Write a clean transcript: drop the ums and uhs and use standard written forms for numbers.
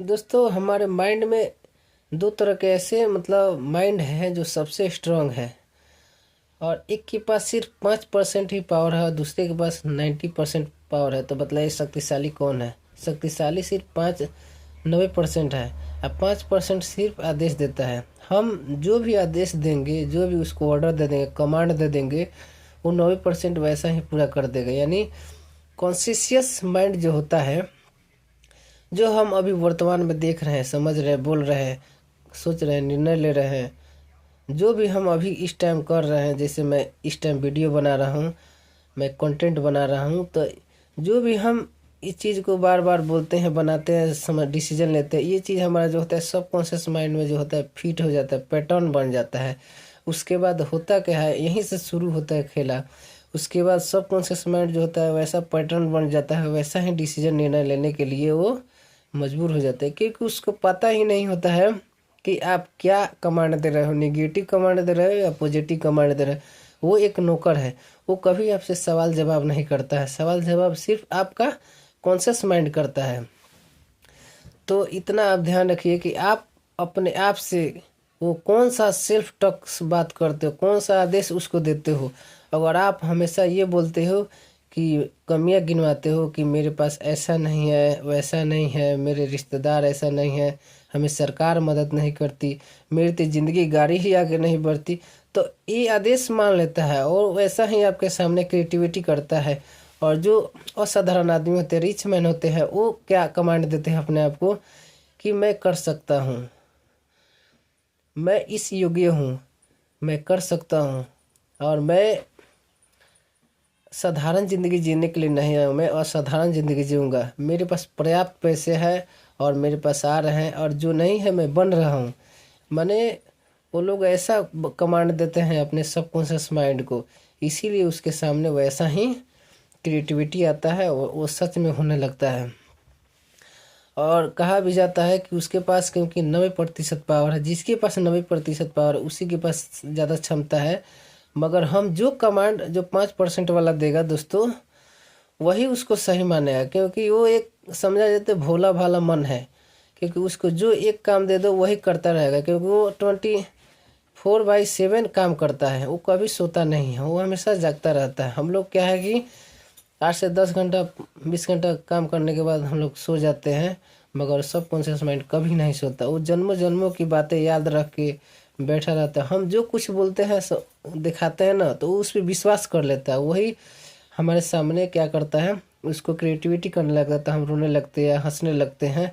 दोस्तों, हमारे माइंड में दो तरह के ऐसे माइंड है जो सबसे स्ट्रांग है, और एक के पास सिर्फ 5% ही पावर है और दूसरे के पास 90% पावर है। तो बताइए शक्तिशाली कौन है? शक्तिशाली सिर्फ 90% है, अब 5% सिर्फ आदेश देता है। हम जो भी आदेश देंगे, जो भी उसको ऑर्डर दे देंगे, कमांड दे देंगे, वो 90% वैसा ही पूरा कर देगा। यानी कॉन्शियस माइंड जो होता है, जो हम अभी वर्तमान में देख रहे हैं, समझ रहे हैं, बोल रहे हैं, सोच रहे हैं, निर्णय ले रहे हैं, जो भी हम अभी इस टाइम कर रहे हैं, जैसे मैं इस टाइम वीडियो बना रहा हूँ, मैं कंटेंट बना रहा हूँ, तो जो भी हम इस चीज़ को बार बार बोलते हैं, बनाते हैं, समझ डिसीजन लेते हैं, ये चीज़ हमारा जो होता है सबकॉन्शियस माइंड में जो होता है फिट हो जाता है, पैटर्न बन जाता है। उसके बाद होता क्या है, यहीं से शुरू होता है खेला। उसके बाद सबकॉन्शियस माइंड जो होता है वैसा पैटर्न बन जाता है, वैसा ही डिसीजन निर्णय लेने के लिए वो मजबूर हो जाते हैं, क्योंकि उसको पता ही नहीं होता है कि आप क्या कमांड दे रहे हो, नेगेटिव कमांड दे रहे हो या पॉजिटिव कमांड दे रहे हो। वो एक नौकर है, वो कभी आपसे सवाल जवाब नहीं करता है। सवाल जवाब सिर्फ आपका कॉन्शियस माइंड करता है। तो इतना आप ध्यान रखिए कि आप अपने आप से वो कौन सा सेल्फ टॉक्स बात करते हो, कौन सा आदेश उसको देते हो। अगर आप हमेशा ये बोलते हो कि कमियां गिनवाते हो कि मेरे पास ऐसा नहीं है, वैसा नहीं है, मेरे रिश्तेदार ऐसा नहीं है, हमें सरकार मदद नहीं करती, मेरी तो ज़िंदगी गाड़ी ही आगे नहीं बढ़ती, तो ये आदेश मान लेता है और वैसा ही आपके सामने क्रिएटिविटी करता है। और जो असाधारण आदमी होते हैं, रिच मैन होते हैं, वो क्या कमांड देते हैं अपने आप को कि मैं कर सकता हूँ, मैं इस योग्य हूँ, मैं कर सकता हूँ, और मैं साधारण ज़िंदगी जीने के लिए नहीं आया हूँ, मैं असाधारण ज़िंदगी जीऊँगा। मेरे पास पर्याप्त पैसे हैं और मेरे पास आ रहे हैं, और जो नहीं है मैं बन रहा हूँ। माने वो लोग ऐसा कमांड देते हैं अपने सबकॉन्शियस माइंड को, इसीलिए उसके सामने वैसा ही क्रिएटिविटी आता है, वो सच में होने लगता है। और कहा भी जाता है कि उसके पास क्योंकि 90% पावर है, जिसके पास 90% पावर है उसी के पास ज़्यादा क्षमता है। मगर हम जो कमांड जो 5% वाला देगा दोस्तों, वही उसको सही मानेगा, क्योंकि वो एक समझा जाता है भोला भाला मन है। क्योंकि उसको जो एक काम दे दो वही करता रहेगा, क्योंकि वो 24/7 काम करता है, वो कभी सोता नहीं है, वो हमेशा जागता रहता है। हम लोग क्या है कि 8 से 10 घंटा 20 घंटा काम करने के बाद हम लोग सो जाते हैं, मगर सबकॉन्शियस माइंड कभी नहीं सोता। वो जन्मों जन्मों की बातें याद रख के बैठा रहता है। हम जो कुछ बोलते हैं दिखाते हैं ना, तो उस पर विश्वास कर लेता है। वही हमारे सामने क्या करता है, उसको क्रिएटिविटी करने लगता है, हम रोने लगते हैं, हंसने लगते हैं।